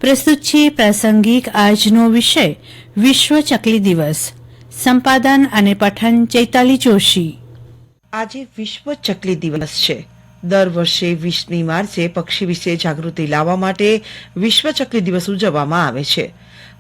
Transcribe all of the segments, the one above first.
પ્રસ્તુત છે પ્રાસંગિક આજનો વિષય વિશ્વ ચકલી દિવસ. સંપાદન અને પઠન ચૈતાલી જોશી. આજે વિશ્વ ચકલી દિવસ છે. દર વર્ષે 20મી માર્ચે પક્ષી વિશે જાગૃતિ લાવવા માટે વિશ્વ ચકલી દિવસ ઉજવવામાં આવે છે.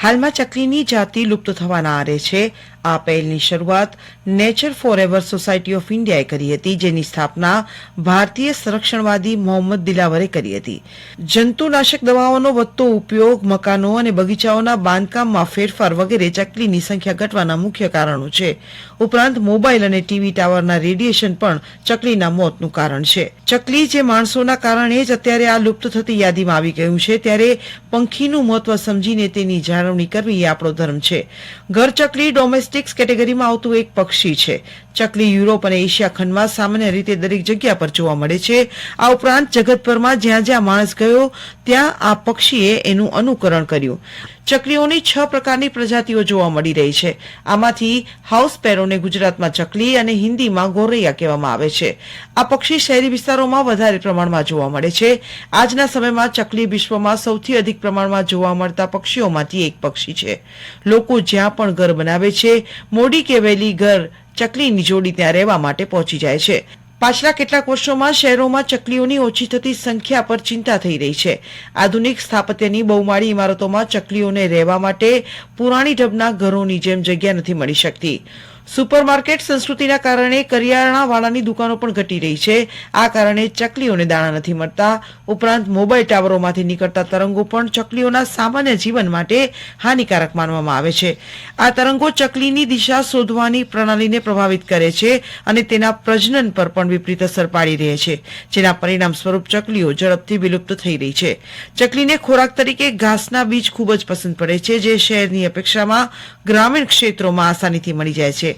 હાલમાં ચકલીની જાતિ લુપ્ત થવાના આરે છે. આ પહેલની શરૂઆત નેચર ફોરએવર સોસાયટી ઓફ ઇન્ડિયાએ કરી હતી, જેની સ્થાપના ભારતીય સંરક્ષણવાદી મોહમ્મદ દિલાવરે કરી હતી. જંતુનાશક દવાઓનો વધતો ઉપયોગ, મકાનો અને બગીચાઓના બાંધકામમાં ફેરફાર વગેરે ચકલીની સંખ્યા ઘટવાના મુખ્ય કારણો છે. ઉપરાંત મોબાઈલ અને ટીવી ટાવરના રેડિયેશન પણ ચકલીના મોતનું કારણ છે. ચકલી જે માણસોના કારણે જ અત્યારે આ લુપ્ત થતી યાદીમાં આવી ગયું છે, ત્યારે પંખીનું મહત્વ સમજીને તેની જાળવણી કરવી એ આપણો ધર્મ છે. ઘર ચકલી ડોમેસ્ટિક કેટેગરીમાં આવતું એક પક્ષી છે. ચકલી યુરોપ અને એશિયા ખંડમાં સામાન્ય રીતે દરેક જગ્યા પર જોવા મળે છે. આ ઉપરાંત જગતભરમાં જ્યાં જ્યાં માણસ ગયો ત્યાં આ પક્ષીએ એનું અનુકરણ કર્યું. ચકલીઓની 6 પ્રકારની પ્રજાતિઓ જોવા મળી રહી છે. આમાંથી હાઉસ સ્પેરોને ગુજરાતમાં ચકલી અને હિન્દીમાં ગોરૈયા કહેવામાં આવે છે. આ પક્ષી શહેરી વિસ્તારોમાં વધારે પ્રમાણમાં જોવા મળે છે. આજના સમયમાં ચકલી વિશ્વમાં સૌથી અધિક પ્રમાણમાં જોવા મળતા પક્ષીઓમાંથી એક પક્ષી છે. લોકો જ્યાં પણ ઘર બનાવે છે, મોડી કે વહેલી ઘર ચકલીની જોડી ત્યાં રહેવા માટે પહોંચી જાય છે. પાછલા કેટલાક વર્ષોમાં શહેરોમાં ચકલીઓની ઓછી થતી સંખ્યા પર ચિંતા થઈ રહી છે. આધુનિક સ્થાપત્યની બહુમાળી ઇમારતોમાં ચકલીઓને રહેવા માટે પુરાણી ઢબના ઘરોની જેમ જગ્યા નથી મળી શકતી. સુપરમાર્કેટ સંસ્કૃતિના કારણે કરિયાણાવાળાની દુકાનો પણ ઘટી રહી છે. આ કારણે ચકલીઓને દાણા નથી મળતા. ઉપરાંત મોબાઈલ ટાવરોમાંથી નીકળતા તરંગો પણ ચકલીઓના સામાન્ય જીવન માટે હાનિકારક માનવામાં આવે છે. આ તરંગો ચકલીની દિશા શોધવાની પ્રણાલીને પ્રભાવિત કરે છે અને તેના પ્રજનન પર પણ વિપરીત અસર પાડી રહે છે, જેના પરિણામ સ્વરૂપ ચકલીઓ ઝડપથી વિલુપ્ત થઈ રહી છે. ચકલીને ખોરાક તરીકે ઘાસના બીજ ખૂબ જ પસંદ પડે છે, જે શહેરની અપેક્ષામાં ગ્રામીણ ક્ષેત્રોમાં આસાનીથી મળી જાય છે.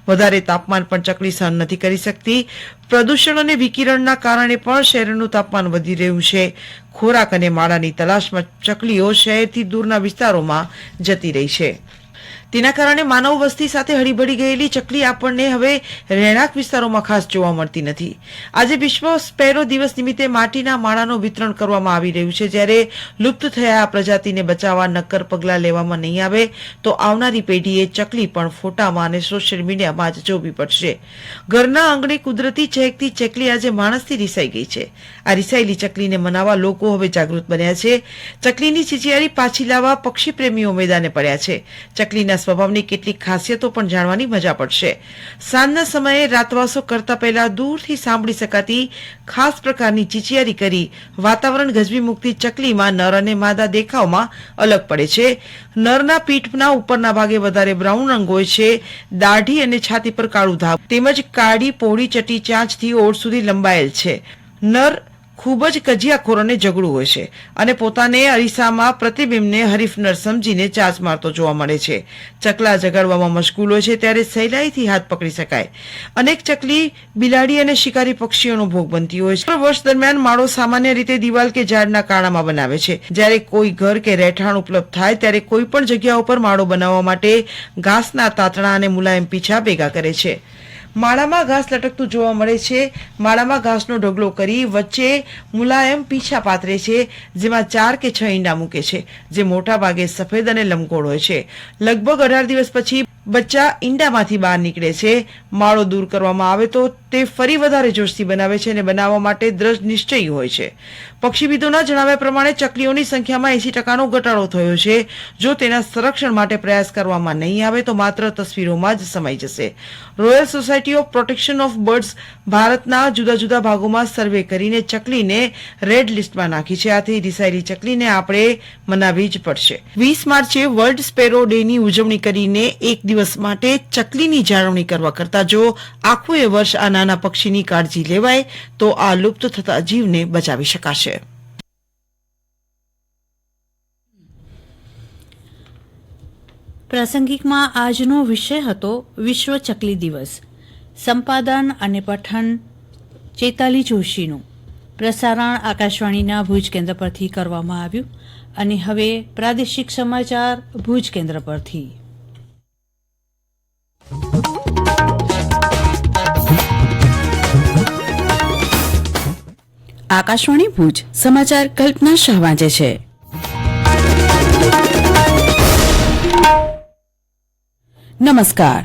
વધારે તાપમાન પણ ચકલી સહન નથી કરી શકતી. પ્રદૂષણ અને વિકિરણના કારણે પણ શહેરનું તાપમાન વધી રહ્યું છે. ખોરાક અને માળાની તલાશમાં ચકલીઓ શહેરથી દૂરના વિસ્તારોમાં જતી રહી છે. તેના કારણે માનવ વસ્તી સાથે હળીભળી ગયેલી ચકલી આપણને હવે રહેણાંક વિસ્તારોમાં ખાસ જોવા મળતી નથી. આજે વિશ્વ સ્પેરો દિવસ નિમિત્તે માટીના માળાનું વિતરણ કરવામાં આવી રહ્યું છે. જ્યારે લુપ્ત થયા આ પ્રજાતિને બચાવવા નક્કર પગલાં લેવામાં નહીં આવે તો આવનારી પેઢીએ ચકલી પણ ફોટામાં અને સોશિયલ મીડિયામાં જ જોવી પડશે. ઘરના આંગણે કુદરતી ચહેકતી ચકલી આજે માણસથી રિસાઈ ગઈ છે. આ રિસાયેલી ચકલીને મનાવવા લોકો હવે જાગૃત બન્યા છે. ચકલીની ચિચિયારી પાછી લાવવા પક્ષી પ્રેમીઓ મેદાને પડ્યા છે. ચકલીના સ્વભાવની કેટલીક ખાસિયતો પણ જાણવાની મજા પડશે. સાંજના સમયે રાતવાસો કરતા પહેલા દૂરથી સાંભળી શકાતી ખાસ પ્રકારની ચીચિયારી કરી વાતાવરણ ગજવી મૂકતી ચકલીમાં નર અને માદા દેખાવમાં અલગ પડે છે. નરના પીઠના ઉપરના ભાગે વધારે બ્રાઉન રંગ હોય છે. દાઢી અને છાતી પર કાળું ધાબ તેમજ કાળી પહોળી ચટી ચાંચથી ઓળ સુધી લંબાયેલ છે. નર ખૂબ જ કજિયાખોર અને ઝઘડું હોય છે અને પોતાને અરીસામાં પ્રતિબિંબને હરીફ નર સમજીને ચાંચ મારતો જોવા મળે છે. ચકલા જગાડવામાં મશગુલ હોય છે ત્યારે સહેલાઈથી હાથ પકડી શકાય. અનેક ચકલી બિલાડી અને શિકારી પક્ષીઓનો ભોગ બનતી હોય છે. વર્ષ દરમિયાન માળો સામાન્ય રીતે દિવાલ કે ઝાડના કાણામાં બનાવે છે. જ્યારે કોઈ ઘર કે રહેઠાણ ઉપલબ્ધ થાય ત્યારે કોઈ પણ જગ્યા ઉપર માળો બનાવવા માટે ઘાસના તાતણા અને મુલાયમ પીછા ભેગા કરે છે. માળામાં ઘાસ લટકતું જોવા મળે છે. માળામાં ઘાસનો ઢગલો કરી વચ્ચે મુલાયમ પીછા પાથરે છે, જેમાં 4 કે 6 ઈંડા મૂકે છે, જે મોટા ભાગે સફેદ અને લંબગોળ હોય છે. લગભગ 18 દિવસ પછી બચ્ચા ઈંડામાંથી બહાર નીકળે છે. માળો દૂર કરવામાં આવે તો તે ફરી વધારે જોશથી બનાવે છે અને બનાવવા માટે દ્રઢ નિશ્ચયી હોય છે. પક્ષીવિદોના જણાવ્યા પ્રમાણે ચકલીઓની સંખ્યામાં 80%નો ઘટાડો થયો છે. જો તેના સંરક્ષણ માટે પ્રયાસ કરવામાં નહીં આવે તો માત્ર તસવીરોમાં જ સમાઈ જશે. Royal society of protection of birds ભારતના જુદા જુદા ભાગોમાં સર્વે કરીને ચકલીને રેડ લિસ્ટમાં નાખી છે. આથી રિસાયેલી ચકલીને આપણે મનાવવી જ પડશે. 20 માર્ચે વર્લ્ડ સ્પેરો ડેની ઉજવણી કરીને એક દિવસ માટે ચકલીની જાળવણી કરવા કરતા જો આખું એ વર્ષ આ નાના પક્ષીની કાળજી લેવાય તો આ લુપ્ત થતા જીવને બચાવી શકાશે. પ્રાસંગિકમાં આજનો વિષય હતો વિશ્વ ચકલી દિવસ. સંપાદન અને પઠન ચૈતાલી જોશીનું. પ્રસારણ આકાશવાણીના ભુજ કેન્દ્ર પરથી કરવામાં આવ્યું. અને હવે પ્રાદેશિક સમાચાર ભુજ કેન્દ્ર પરથી. આકાશવાણી ભુજ સમાચાર કલ્પના શાહ વાંચે છે. નમસ્કાર.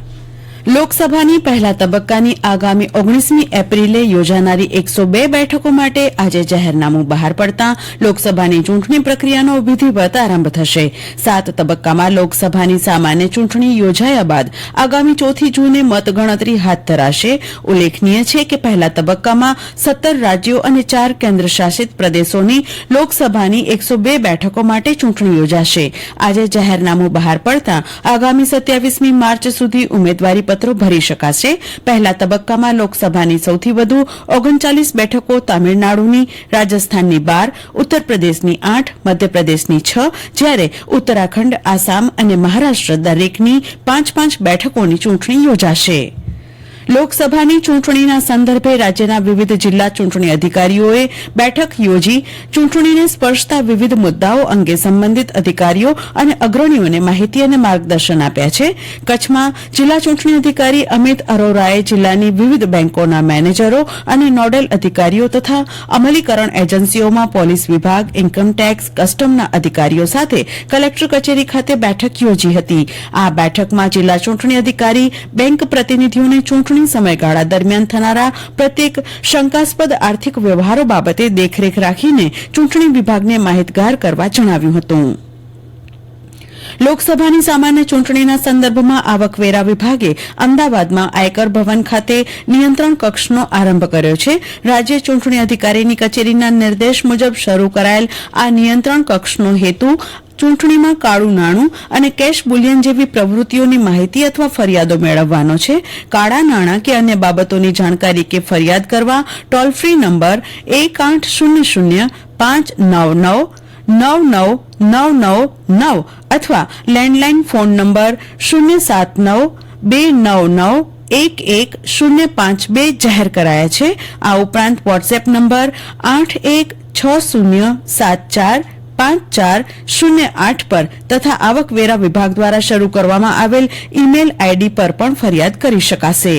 લોકસભાની પહેલા તબક્કાની આગામી 19મી એપ્રિલે યોજાનારી 102 બેઠકો માટે આજે જાહેરનામું બહાર પડતા લોકસભાની ચૂંટણી પ્રક્રિયાનો વિધિવત આરંભ થશે. 7 તબક્કામાં લોકસભાની સામાન્ય ચૂંટણી યોજાયા બાદ આગામી 4 જૂને મતગણતરી હાથ ધરાશે. ઉલ્લેખનીય છે કે પહેલા તબક્કામાં 17 રાજ્યો અને 4 કેન્દ્રશાસિત પ્રદેશોની લોકસભાની 102 બેઠકો માટે ચૂંટણી યોજાશે. આજે જાહેરનામું બહાર પડતા આગામી 27મી માર્ચ સુધી ઉમેદવારી પત્રો ભરી શકાશે. પહેલા તબક્કામાં લોકસભાની સૌથી વધુ 39 બેઠકો તામિલનાડુની, રાજસ્થાનની 12, ઉત્તર પ્રદેશની 8, મધ્યપ્રદેશની 6, જ્યારે ઉત્તરાખંડ, આસામ અને મહારાષ્ટ્ર દરેકની 5-5 બેઠકોની ચૂંટણી યોજાશે. લોકસભાની ચૂંટણીના સંદર્ભે રાજ્યના વિવિધ જિલ્લા ચૂંટણી અધિકારીઓએ બેઠક યોજી ચૂંટણીને સ્પર્શતા વિવિધ મુદ્દાઓ અંગે સંબંધિત અધિકારીઓ અને અગ્રણીઓને માહિતી અને માર્ગદર્શન આપ્યા છે. કચ્છમાં જિલ્લા ચૂંટણી અધિકારી અમિત અરોરાએ જિલ્લાની વિવિધ બેંકોના મેનેજરો અને નોડલ અધિકારીઓ તથા અમલીકરણ એજન્સીઓમાં પોલીસ વિભાગ, ઇન્કમટેક્સ, કસ્ટમના અધિકારીઓ સાથે કલેક્ટર કચેરી ખાતે બેઠક યોજી હતી. આ બેઠકમાં જિલ્લા ચૂંટણી અધિકારી બેંક પ્રતિનિધિઓને ચૂંટણી સમયગાળા દરમિયાન થનારા પ્રત્યેક શંકાસ્પદ આર્થિક વ્યવહારો બાબતે દેખરેખ રાખીને ચૂંટણી વિભાગને માહિતગાર કરવા જણાવ્યું હતું. લોકસભાની સામાન્ય ચૂંટણીના સંદર્ભમાં આવકવેરા વિભાગે અમદાવાદમાં આયકર ભવન ખાતે નિયંત્રણ કક્ષનો આરંભ કર્યો છે. રાજ્ય ચૂંટણી અધિકારીની કચેરીના નિર્દેશ મુજબ શરૂ કરાયેલ આ નિયંત્રણ કક્ષનો હેતુ ચૂંટણીમાં કાળું નાણું અને કેશ બુલિયન જેવી પ્રવૃત્તિઓની માહિતી અથવા ફરિયાદો મેળવવાનો છે. કાળા નાણાં કે અન્ય બાબતોની જાણકારી કે ફરિયાદ કરવા ટોલ ફ્રી નંબર 1800-599-9999 અથવા લેન્ડલાઇન ફોન નંબર 07992991105 જાહેર કરાયા છે. આ ઉપરાંત વોટ્સએપ નંબર 8160745408 પર તથા આવકવેરા વિભાગ દ્વારા શરૂ કરવામાં આવેલ ઈમેલ આઈડી પર પણ ફરિયાદ કરી શકાશે.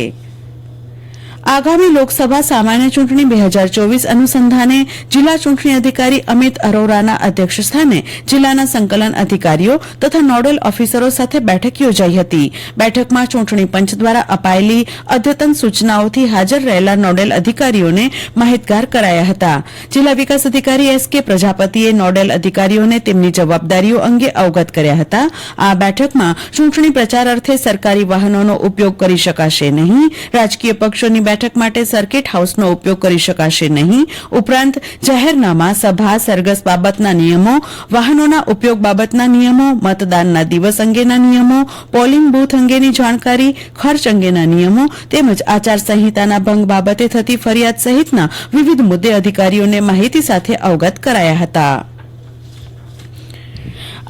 આગામી લોકસભા સામાન્ય ચૂંટણી 2024 અનુસંધાને જિલ્લા ચૂંટણી અધિકારી અમિત અરોરાના અધ્યક્ષસ્થાને જિલ્લાના સંકલન અધિકારીઓ તથા નોડલ ઓફિસરો સાથે બેઠક યોજાઈ હતી. બેઠકમાં ચૂંટણી પંચ દ્વારા અપાયેલી અદ્યતન સૂચનાઓથી હાજર રહેલા નોડલ અધિકારીઓને માહિતગાર કરાયા હતા. જિલ્લા વિકાસ અધિકારી એસ કે પ્રજાપતિએ નોડલ અધિકારીઓને તેમની જવાબદારીઓ અંગે અવગત કર્યા હતા. આ બેઠકમાં ચૂંટણી પ્રચાર અર્થે સરકારી વાહનોનો ઉપયોગ કરી શકાશે નહીં. રાજકીય પક્ષોની બેઠક માટે સર્કિટ હાઉસનો ઉપયોગ કરી શકાશે નહીં. ઉપરાંત જાહેરનામા, સભા, સરઘસ બાબતના નિયમો, વાહનોના ઉપયોગ બાબતના નિયમો, મતદાનના દિવસ અંગેના નિયમો, પોલિંગ બૂથ અંગેની જાણકારી, ખર્ચ અંગેના નિયમો તેમજ આચારસંહિતાના ભંગ બાબતે થતી ફરિયાદ સહિતના વિવિધ મુદ્દે અધિકારીઓને માહિતી સાથે અવગત કરાયા હતા.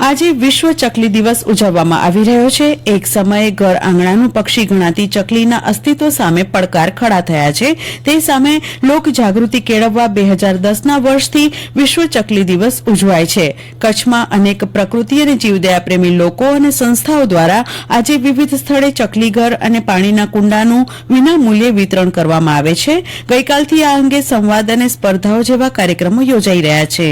આજે વિશ્વ ચકલી દિવસ ઉજવવામાં આવી રહ્યો છે. એક સમયે ઘર આંગણાનું પક્ષી ગણાતી ચકલીના અસ્તિત્વ સામે પડકાર ખડા થયા છે. તે સામે લોક જાગૃતિ કેળવવા 2010ના વર્ષથી વિશ્વ ચકલી દિવસ ઉજવાય છે. કચ્છમાં અનેક પ્રકૃતિ અને જીવદયા પ્રેમી લોકો અને સંસ્થાઓ દ્વારા આજે વિવિધ સ્થળે ચકલીઘર અને પાણીના કુંડાનું વિનામૂલ્યે વિતરણ કરવામાં આવે છે. ગઈકાલથી આ અંગે સંવાદ અને સ્પર્ધાઓ જેવા કાર્યક્રમો યોજાઈ રહ્યા છે.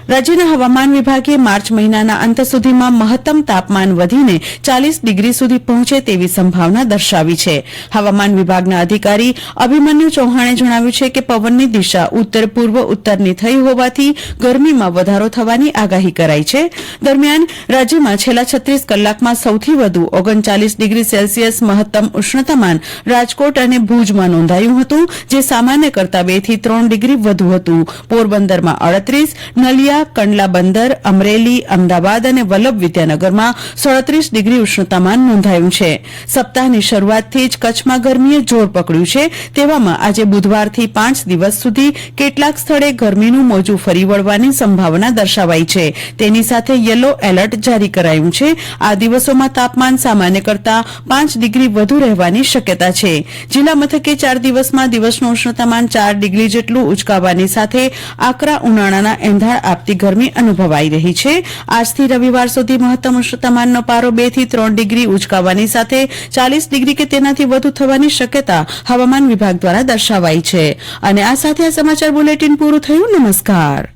રાજ્યના હવામાન વિભાગે માર્ચ મહિનાના અંત સુધીમાં મહત્તમ તાપમાન વધીને 40 ડિગ્રી સુધી પહોંચે તેવી સંભાવના દર્શાવી છે. હવામાન વિભાગના અધિકારી અભિમન્યુ ચૌહાણે જણાવ્યું છે કે પવનની દિશા ઉત્તર પૂર્વ ઉત્તરની થઈ હોવાથી ગરમીમાં વધારો થવાની આગાહી કરાઈ છે. દરમિયાન રાજ્યમાં છેલ્લા 36 કલાકમાં સૌથી વધુ 39 ડિગ્રી સેલ્સિયસ મહત્તમ ઉષ્ણતામાન રાજકોટ અને ભુજમાં નોંધાયું હતું, જે સામાન્ય કરતાં 2 થી 3 ડિગ્રી વધુ હતું. પોરબંદરમાં 38, નલિયા, કંડલા બંદર, અમરેલી, અમદાવાદ અને વલ્લભ વિદ્યાનગરમાં 37 ડિગ્રી ઉષ્ણતામાન નોંધાયું છે. સપ્તાહની શરૂઆતથી જ કચ્છમાં ગરમીએ જોર પકડ્યું છે. તેવામાં આજે બુધવારથી 5 દિવસ સુધી કેટલાક સ્થળે ગરમીનું મોજું ફરી વળવાની સંભાવના દર્શાવાઈ છે. તેની સાથે યલો એલર્ટ જારી કરાયું છે. આ દિવસોમાં તાપમાન સામાન્ય કરતાં 5 ડિગ્રી વધુ રહેવાની શક્યતા છે. જિલ્લા મથકે 4 દિવસમાં દિવસનું ઉષ્ણતામાન 4 ડિગ્રી જેટલું ઉંચકાવાની સાથે આકરા ઉનાળાના એંધાણ આપતી ગરમી અનુભવાઈ રહી છે. આજથી રવિવાર સુધી મહત્તમ ઉષ્ણતામાનનો પારો 2 થી 3 ડિગ્રી ઉંચકાવાની સાથે 40 ડિગ્રી કે તેનાથી વધુ થવાની શક્યતા હવામાન વિભાગ દ્વારા દર્શાવાઈ છે. અને આ સાથે આ સમાચાર બુલેટિન પૂરું થયું. નમસ્કાર.